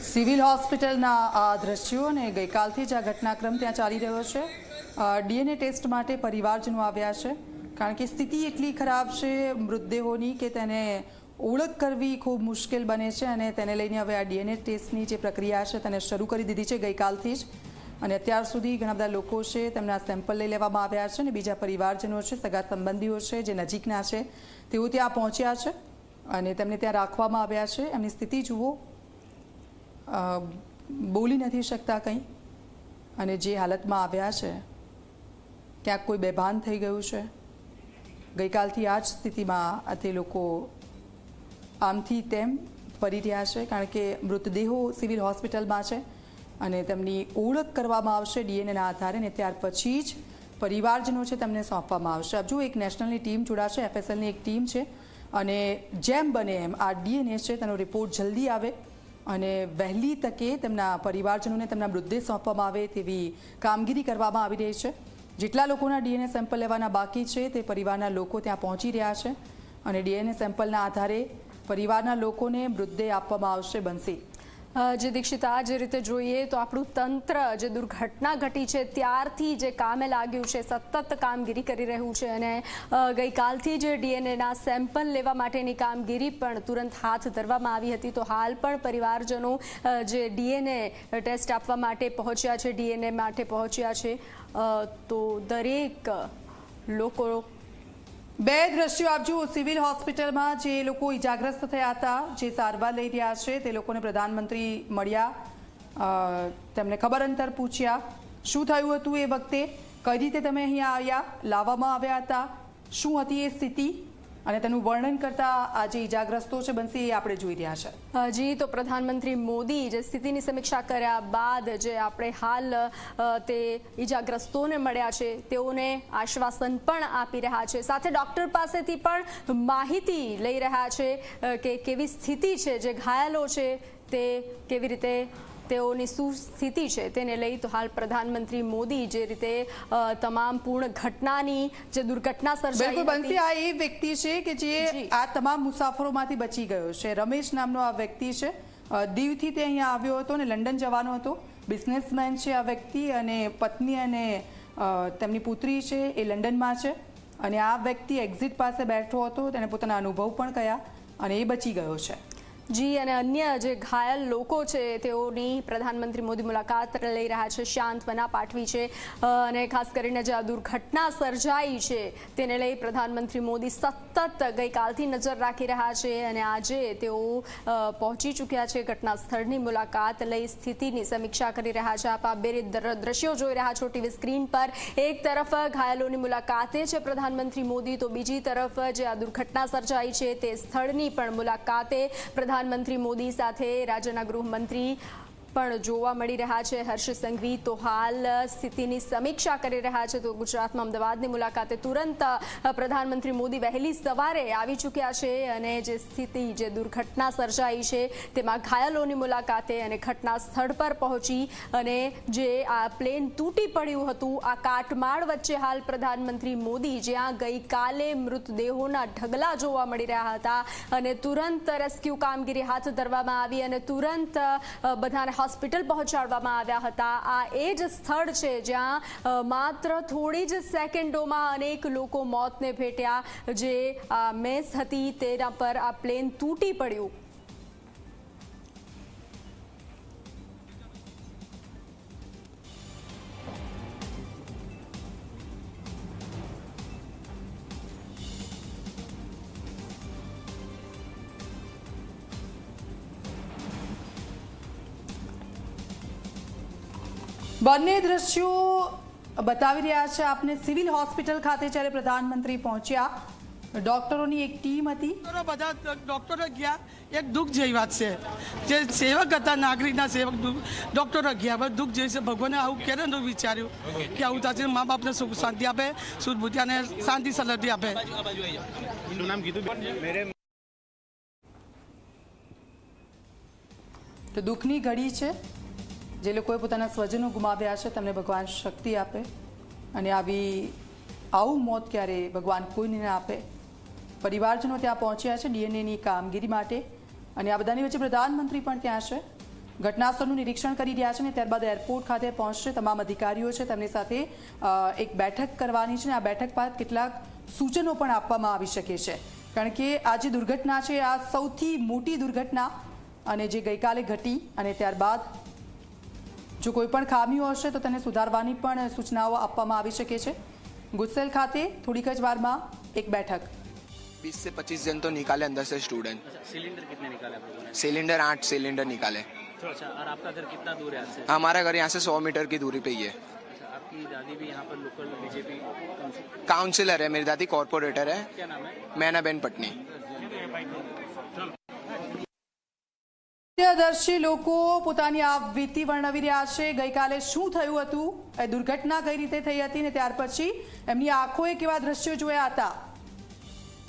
Civil હોસ્પિટલના આ દ્રશ્યો અને ગઈકાલથી જ આ ઘટનાક્રમ ત્યાં ચાલી રહ્યો છે। ડીએનએ ટેસ્ટ માટે પરિવારજનો આવ્યા છે કારણ કે સ્થિતિ એટલી ખરાબ છે મૃતદેહોની કે તેને ઓળખ કરવી ખૂબ મુશ્કેલ બને છે અને તેને લઈને હવે આ ડીએનએ ટેસ્ટની જે પ્રક્રિયા છે તેને શરૂ કરી દીધી છે ગઈકાલથી જ। અને અત્યાર સુધી ઘણા બધા લોકો છે તેમના સેમ્પલ લઈ લેવામાં આવ્યા છે અને બીજા પરિવારજનો છે, સગા સંબંધીઓ છે જે નજીકના છે તેઓ ત્યાં પહોંચ્યા છે અને તેમને ત્યાં રાખવામાં આવ્યા છે। એમની સ્થિતિ જુઓ, બોલી નથી શકતા કંઈ અને જે હાલતમાં આવ્યા છે ક્યાંક કોઈ બેભાન થઈ ગયું છે। ગઈકાલથી આ જ સ્થિતિમાં તે લોકો આમથી તેમ ફરી રહ્યા છે કારણ કે મૃતદેહો સિવિલ હોસ્પિટલમાં છે અને તેમની ઓળખ કરવામાં આવશે ડીએનએના આધારે અને ત્યાર પછી જ પરિવારજનો છે તેમને સોંપવામાં આવશે। આપ જો એક નેશનલની ટીમ જોડાશે, એફએસએલની એક ટીમ છે અને જેમ બને એમ આ ડીએનએ છે તેનો રિપોર્ટ જલ્દી આવે અને વહેલી તકે તેમના પરિવારજનોને તેમના મૃતદેહ સોંપવામાં આવે તેવી કામગીરી કરવામાં આવી રહી છે। જેટલા લોકોના ડીએનએ સેમ્પલ લેવાના બાકી છે તે પરિવારના લોકો ત્યાં પહોંચી રહ્યા છે અને ડીએનએ સેમ્પલના આધારે પરિવારના લોકોને મૃતદેહ આપવામાં આવશે। બંસી જે દીક્ષિતા, જે રીતે જોઈએ તો આપણું તંત્ર જે દુર્ઘટના ઘટી છે ત્યારથી જે કામે લાગ્યું છે, સતત કામગીરી કરી રહ્યું છે અને ગઈકાલથી જ ડીએનએના સેમ્પલ લેવા માટેની કામગીરી પણ તુરંત હાથ ધરવામાં આવી હતી। તો હાલ પણ પરિવારજનો જે ડીએનએ ટેસ્ટ આપવા માટે પહોંચ્યા છે, ડીએનએ માટે પહોંચ્યા છે, તો દરેક લોકો બે દ્રશ્યો આપ જુઓ। સિવિલ હોસ્પિટલમાં જે લોકો ઇજાગ્રસ્ત થયા હતા, જે સારવાર લઈ રહ્યા છે તે લોકોને પ્રધાનમંત્રી મળ્યા, તેમને ખબર અંતર પૂછ્યા, શું થયું હતું એ વખતે, કઈ રીતે તમે અહીંયા આવ્યા, લાવવામાં આવ્યા હતા, શું હતી એ સ્થિતિ અને તેનું વર્ણન કરતા આ જે ઇજાગ્રસ્તો છે બંસી એ આપણે જોઈ રહ્યા છે। જી, તો પ્રધાનમંત્રી મોદી જે સ્થિતિની સમીક્ષા કર્યા બાદ જે આપણે હાલ તે ઇજાગ્રસ્તોને મળ્યા છે તેઓને આશ્વાસન પણ આપી રહ્યા છે, સાથે ડૉક્ટર પાસેથી પણ માહિતી લઈ રહ્યા છે કે કેવી સ્થિતિ છે, જે ઘાયલો છે તે કેવી રીતે તેઓની શું સ્થિતિ છે તેને લઈ। તો હાલ પ્રધાનમંત્રી મોદી જે રીતે તમામ પૂર્ણ ઘટનાની જે દુર્ઘટના સર્જાઈ બંસી આ એ વ્યક્તિ છે કે જે આ તમામ મુસાફરોમાંથી બચી ગયો છે। રમેશ નામનો આ વ્યક્તિ છે, દીવથી તે અહીંયા આવ્યો હતો અને લંડન જવાનો હતો। બિઝનેસમેન છે આ વ્યક્તિ અને પત્ની અને તેમની પુત્રી છે એ લંડનમાં છે અને આ વ્યક્તિ એક્ઝિટ પાસે બેઠો હતો, તેણે પોતાના અનુભવ પણ કહ્યા અને એ બચી ગયો છે। જી, અને અન્ય જે ઘાયલ લોકો છે તેઓની પ્રધાનમંત્રી મોદી મુલાકાત લઈ રહ્યા છે, સાંત્વના પાઠવી છે અને ખાસ કરીને જે આ દુર્ઘટના સર્જાઈ છે તેને લઈ પ્રધાનમંત્રી મોદી સતત ગઈકાલથી નજર રાખી રહ્યા છે અને આજે તેઓ પહોંચી ચૂક્યા છે ઘટના સ્થળની મુલાકાત લઈ સ્થિતિની સમીક્ષા કરી રહ્યા છે। આપ આ બે દ્રશ્યો જોઈ રહ્યા છો ટીવી સ્ક્રીન પર। એક તરફ ઘાયલોની મુલાકાતે છે પ્રધાનમંત્રી મોદી, તો બીજી તરફ જે આ દુર્ઘટના સર્જાઈ છે તે સ્થળની પણ મુલાકાતે પ્રધાનમંત્રી મોદી સાથે રાજ્યના ગૃહમંત્રી પણ જોવા મળી રહ્યા છે, હર્ષ સંઘવી। તો હાલ સ્થિતિની સમીક્ષા કરી રહ્યા છે। તો ગુજરાતમાં અમદાવાદની મુલાકાતે તુરંત પ્રધાનમંત્રી મોદી વહેલી સવારે આવી ચૂક્યા છે અને જે સ્થિતિ, જે દુર્ઘટના સર્જાઈ છે તેમાં ઘાયલોની મુલાકાતે અને ઘટના સ્થળ પર પહોંચી અને જે આ પ્લેન તૂટી પડ્યું હતું આ કાટમાળ વચ્ચે હાલ પ્રધાનમંત્રી મોદી, જ્યાં ગઈકાલે મૃતદેહોના ઢગલા જોવા મળી રહ્યા હતા અને તુરંત રેસ્ક્યુ કામગીરી હાથ ધરવામાં આવી અને તુરંત બધાને હોસ્પિટલ પહોંચાડવામાં આવ્યા હતા। આ એ જ સ્થળ છે જ્યાં માત્ર થોડી જ સેકન્ડોમાં અનેક લોકો મોતને ભેટ્યા, જે મેસ હતી તેના પર આ પ્લેન તૂટી પડ્યું। બંને દ્રશ્યો બતાવી રહ્યા છે આપને સિવિલ હોસ્પિટલ ખાતે જ્યારે પ્રધાનમંત્રી પહોંચ્યા, ડોક્ટરોની એક ટીમ હતી, બધા ડોક્ટરો ગયા। એક દુઃખ જેવી વાત છે, જે સેવક હતા, નાગરિકના સેવક ડોક્ટરો ગયા, બસ દુઃખ જેવી છે। ભગવાને આવું ક્યારે નહોતું વિચાર્યું કે આવું થશે। મા બાપને સુખ શાંતિ આપે, સુરભુતિ અને શાંતિ સલામતી આપે। તો દુઃખની ઘડી છે, જે લોકોએ પોતાના સ્વજનો ગુમાવ્યા છે તેમને ભગવાન શક્તિ આપે અને આવું મોત ક્યારે ભગવાન કોઈને ના આપે। પરિવારજનો ત્યાં પહોંચ્યા છે ડીએનએની કામગીરી માટે અને આ બધાની વચ્ચે પ્રધાનમંત્રી પણ ત્યાં છે ઘટનાસ્થળનું નિરીક્ષણ કરી રહ્યા છે અને ત્યારબાદ એરપોર્ટ ખાતે પહોંચશે. તમામ અધિકારીઓ છે તેમની સાથે એક બેઠક કરવાની છે અને આ બેઠક બાદ કેટલાક સૂચનો પણ આપવામાં આવી શકે છે, કારણ કે આ જે દુર્ઘટના છે આ સૌથી મોટી દુર્ઘટના અને જે ગઈકાલે ઘટી અને ત્યારબાદ જો કોઈ પણ ખામીઓ હશે તો તેને સુધારવાની પણ સૂચનાઓ આપવામાં આવી શકે છે. ગુજસેલ ખાતે થોડીક જ વારમાં એક બેઠક. 20 से 25 जन तो निकाले अंदर से स्टूडेंट. सिलेंडर कितने निकाले आप लोगों ने? सिलेंडर 8 सिलेंडर निकाले. अच्छा, और आपका घर कितना दूर है यहाँ से? हमारा घर यहाँ से 100 मीटर की दूरी पे ही है. अच्छा, आपकी दादी भी यहाँ पर लोकल बीजेपी काउंसिलर है, मेरी दादी कॉर्पोरेटर है. क्या नाम है? मैनाबेन पटनी. દર્શી લોકો પોતાની આ વીતી વર્ણવી રહ્યા છે. ગઈકાલે શું થયું હતું, એ દુર્ઘટના કઈ રીતે થઈ હતી ને ત્યાર પછી એમની આંખોએ કેવા દ્રશ્યો જોયા હતા